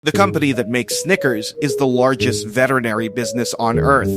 The company that makes Snickers is the largest veterinary business on Earth.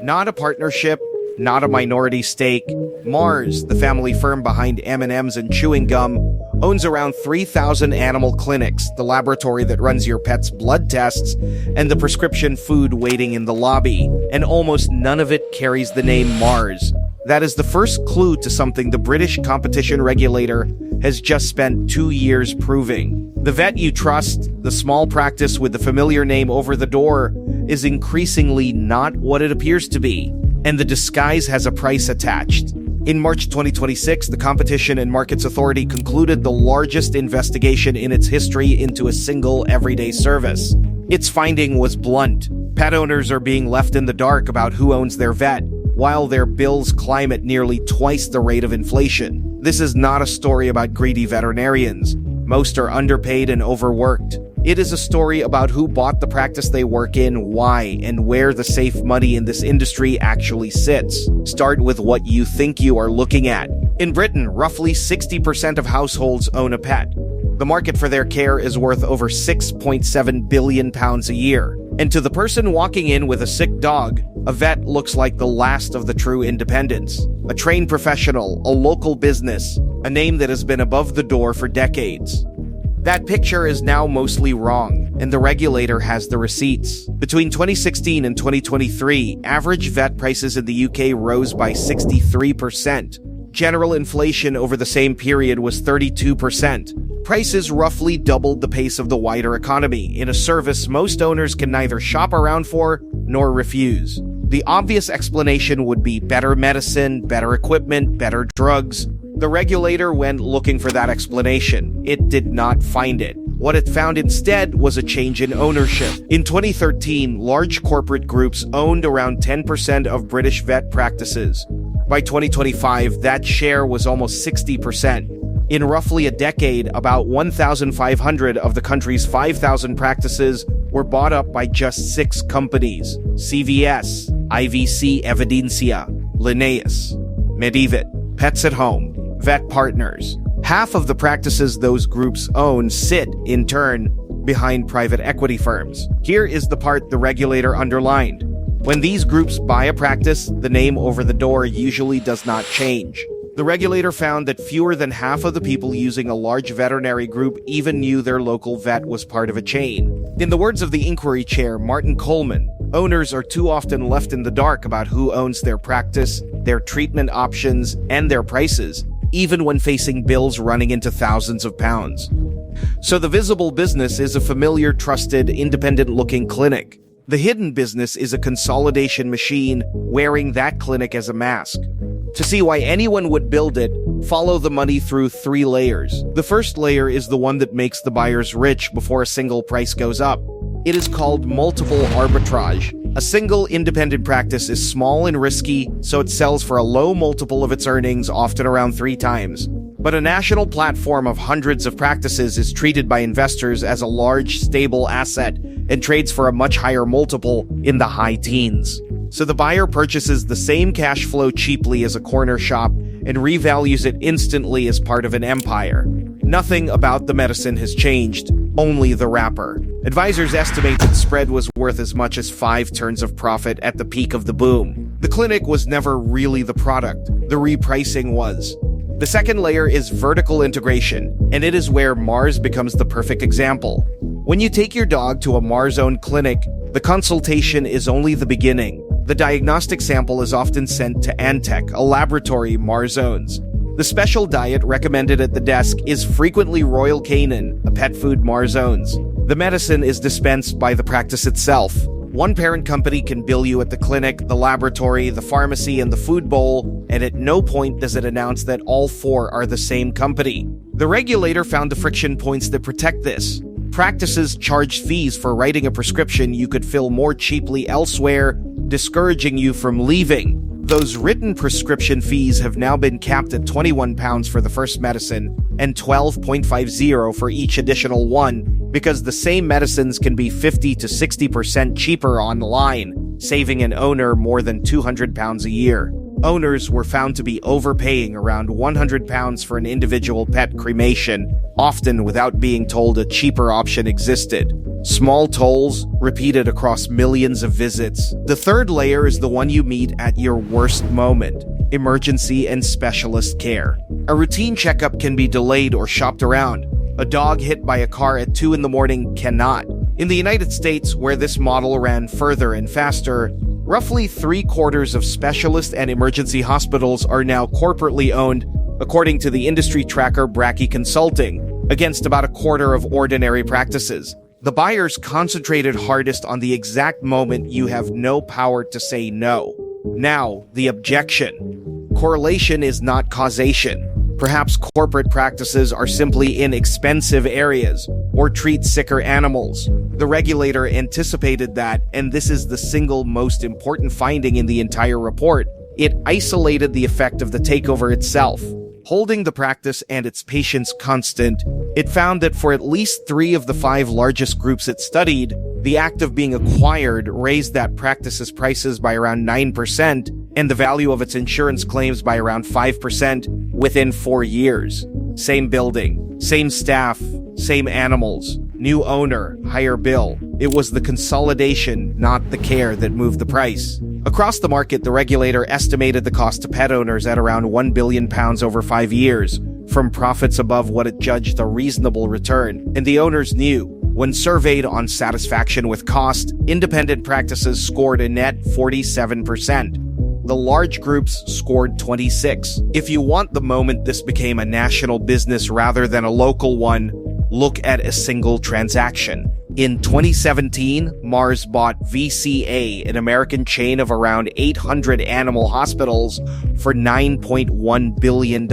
Not a partnership, not a minority stake. Mars, the family firm behind M&Ms and chewing gum, owns around 3,000 animal clinics, the laboratory that runs your pet's blood tests, and the prescription food waiting in the lobby. And almost none of it carries the name Mars. That is the first clue to something the British competition regulator has just spent 2 years proving. The vet you trust, the small practice with the familiar name over the door, is increasingly not what it appears to be, and the disguise has a price attached. In March 2026, the Competition and Markets Authority concluded the largest investigation in its history into a single everyday service. Its finding was blunt. Pet owners are being left in the dark about who owns their vet, while their bills climb at nearly twice the rate of inflation. This is not a story about greedy veterinarians. Most are underpaid and overworked. It is a story about who bought the practice they work in, why, and where the safe money in this industry actually sits. Start with what you think you are looking at. In Britain, roughly 60% of households own a pet. The market for their care is worth over £6.7 billion a year. And to the person walking in with a sick dog, a vet looks like the last of the true independents. A trained professional, a local business, a name that has been above the door for decades. That picture is now mostly wrong, and the regulator has the receipts. Between 2016 and 2023, average vet prices in the UK rose by 63%. General inflation over the same period was 32%. Prices roughly doubled the pace of the wider economy, in a service most owners can neither shop around for nor refuse. The obvious explanation would be better medicine, better equipment, better drugs. The regulator went looking for that explanation. It did not find it. What it found instead was a change in ownership. In 2013, large corporate groups owned around 10% of British vet practices. By 2025, that share was almost 60%. In roughly a decade, about 1,500 of the country's 5,000 practices were bought up by just 6 companies: CVS, IVC Evidencia, Linnaeus, Medivit, Pets at Home, Vet Partners. Half of the practices those groups own sit, in turn, behind private equity firms. Here is the part the regulator underlined. When these groups buy a practice, the name over the door usually does not change. The regulator found that fewer than half of the people using a large veterinary group even knew their local vet was part of a chain. In the words of the inquiry chair, Martin Coleman, owners are too often left in the dark about who owns their practice, their treatment options, and their prices, even when facing bills running into thousands of pounds. So the visible business is a familiar, trusted, independent-looking clinic. The hidden business is a consolidation machine wearing that clinic as a mask. To see why anyone would build it, follow the money through 3 layers. The first layer is the one that makes the buyers rich before a single price goes up. It is called multiple arbitrage. A single independent practice is small and risky, so it sells for a low multiple of its earnings, often around 3 times. But a national platform of hundreds of practices is treated by investors as a large, stable asset and trades for a much higher multiple, in the high teens. So the buyer purchases the same cash flow cheaply as a corner shop and revalues it instantly as part of an empire. Nothing about the medicine has changed, only the wrapper. Advisors estimate that the spread was worth as much as 5 turns of profit at the peak of the boom. The clinic was never really the product, the repricing was. The second layer is vertical integration, and it is where Mars becomes the perfect example. When you take your dog to a Mars-owned clinic, the consultation is only the beginning. The diagnostic sample is often sent to Antech, a laboratory Mars owns. The special diet recommended at the desk is frequently Royal Canin, a pet food Mars owns. The medicine is dispensed by the practice itself. One parent company can bill you at the clinic, the laboratory, the pharmacy, and the food bowl, and at no point does it announce that all 4 are the same company. The regulator found the friction points that protect this. Practices charge fees for writing a prescription you could fill more cheaply elsewhere, discouraging you from leaving. Those written prescription fees have now been capped at £21 for the first medicine and £12.50 for each additional one, because the same medicines can be 50 to 60% cheaper online, saving an owner more than £200 a year. Owners were found to be overpaying around £100 for an individual pet cremation, often without being told a cheaper option existed. Small tolls repeated across millions of visits. The third layer is the one you meet at your worst moment: emergency and specialist care. A routine checkup can be delayed or shopped around. A dog hit by a car at 2 in the morning cannot. In the United States, where this model ran further and faster, roughly 3/4 of specialist and emergency hospitals are now corporately owned, according to the industry tracker Brachy Consulting, against about 1/4 of ordinary practices. The buyers concentrated hardest on the exact moment you have no power to say no. Now, the objection. Correlation is not causation. Perhaps corporate practices are simply in expensive areas or treat sicker animals. The regulator anticipated that, and this is the single most important finding in the entire report. It isolated the effect of the takeover itself. Holding the practice and its patients constant, it found that for at least 3 of the 5 largest groups it studied, the act of being acquired raised that practice's prices by around 9% and the value of its insurance claims by around 5% within 4 years. Same building, same staff, same animals, new owner, higher bill. It was the consolidation, not the care, that moved the price. Across the market, the regulator estimated the cost to pet owners at around £1 billion over 5 years, from profits above what it judged a reasonable return. And the owners knew. When surveyed on satisfaction with cost, independent practices scored a net 47%. The large groups scored 26. If you want the moment this became a national business rather than a local one, look at a single transaction. In 2017, Mars bought VCA, an American chain of around 800 animal hospitals, for $9.1 billion.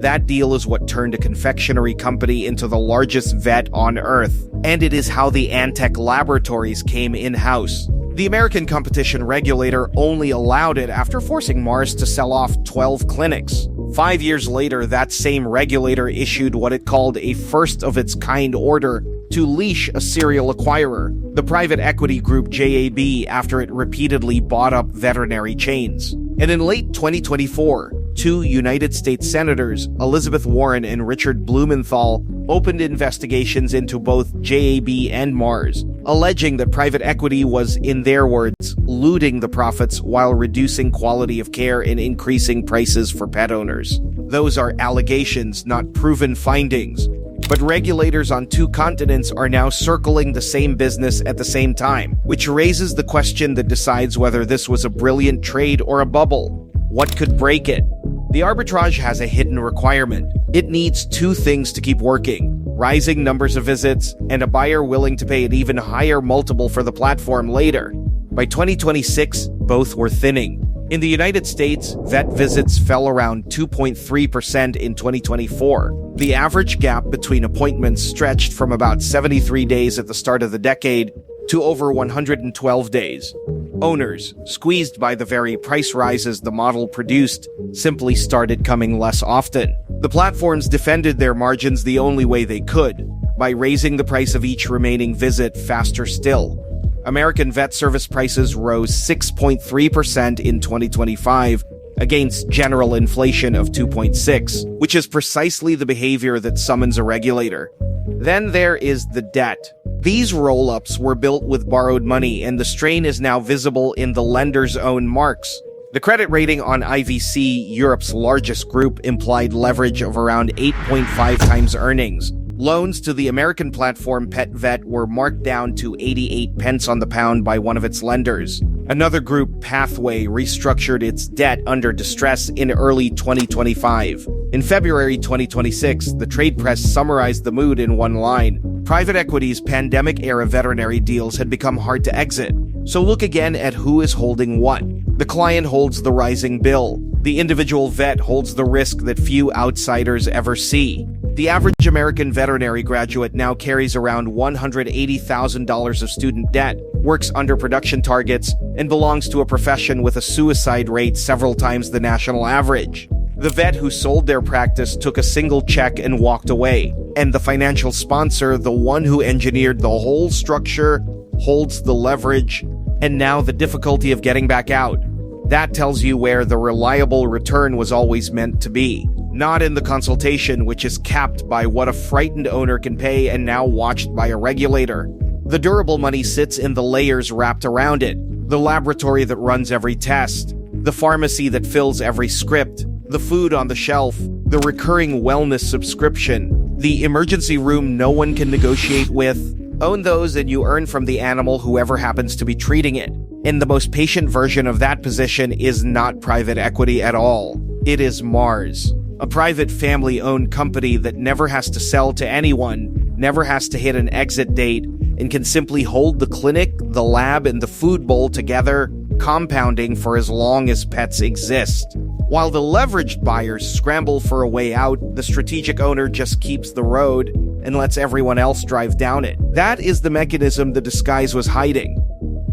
That deal is what turned a confectionery company into the largest vet on Earth, and it is how the Antec laboratories came in-house. The American competition regulator only allowed it after forcing Mars to sell off 12 clinics. 5 years later, that same regulator issued what it called a first-of-its-kind order to leash a serial acquirer, the private equity group JAB, after it repeatedly bought up veterinary chains. And in late 2024, 2 United States senators, Elizabeth Warren and Richard Blumenthal, opened investigations into both JAB and Mars, alleging that private equity was, in their words, looting the profits while reducing quality of care and increasing prices for pet owners. Those are allegations, not proven findings. But regulators on 2 continents are now circling the same business at the same time, which raises the question that decides whether this was a brilliant trade or a bubble. What could break it? The arbitrage has a hidden requirement. It needs 2 things to keep working: rising numbers of visits and a buyer willing to pay an even higher multiple for the platform later. By 2026, both were thinning. In the United States, vet visits fell around 2.3% in 2024. The average gap between appointments stretched from about 73 days at the start of the decade to over 112 days. Owners, squeezed by the very price rises the model produced, simply started coming less often. The platforms defended their margins the only way they could, by raising the price of each remaining visit faster still. American vet service prices rose 6.3% in 2025, against general inflation of 2.6%, which is precisely the behavior that summons a regulator. Then there is the debt. These roll-ups were built with borrowed money, and the strain is now visible in the lender's own marks. The credit rating on IVC, Europe's largest group, implied leverage of around 8.5 times earnings. Loans to the American platform PetVet were marked down to 88 pence on the pound by one of its lenders. Another group, Pathway, restructured its debt under distress in early 2025. In February 2026, the trade press summarized the mood in one line: private equity's pandemic-era veterinary deals had become hard to exit. So look again at who is holding what. The client holds the rising bill. The individual vet holds the risk that few outsiders ever see. The average American veterinary graduate now carries around $180,000 of student debt, works under production targets, and belongs to a profession with a suicide rate several times the national average. The vet who sold their practice took a single check and walked away, and the financial sponsor, the one who engineered the whole structure, holds the leverage, and now the difficulty of getting back out. That tells you where the reliable return was always meant to be. Not in the consultation, which is capped by what a frightened owner can pay and now watched by a regulator. The durable money sits in the layers wrapped around it. The laboratory that runs every test, the pharmacy that fills every script, the food on the shelf, the recurring wellness subscription, the emergency room no one can negotiate with. Own those and you earn from the animal whoever happens to be treating it. And the most patient version of that position is not private equity at all. It is Mars, a private family-owned company that never has to sell to anyone, never has to hit an exit date, and can simply hold the clinic, the lab, and the food bowl together, compounding for as long as pets exist. While the leveraged buyers scramble for a way out, the strategic owner just keeps the road and lets everyone else drive down it. That is the mechanism the disguise was hiding.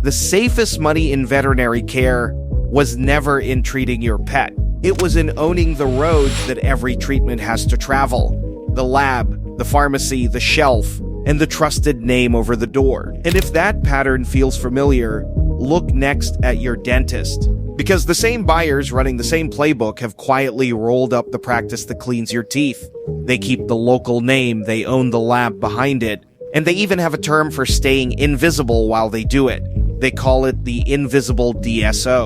The safest money in veterinary care was never in treating your pet. It was in owning the roads that every treatment has to travel. The lab, the pharmacy, the shelf, and the trusted name over the door. And if that pattern feels familiar, look next at your dentist. Because the same buyers running the same playbook have quietly rolled up the practice that cleans your teeth. They keep the local name, they own the lab behind it, and they even have a term for staying invisible while they do it. They call it the invisible DSO.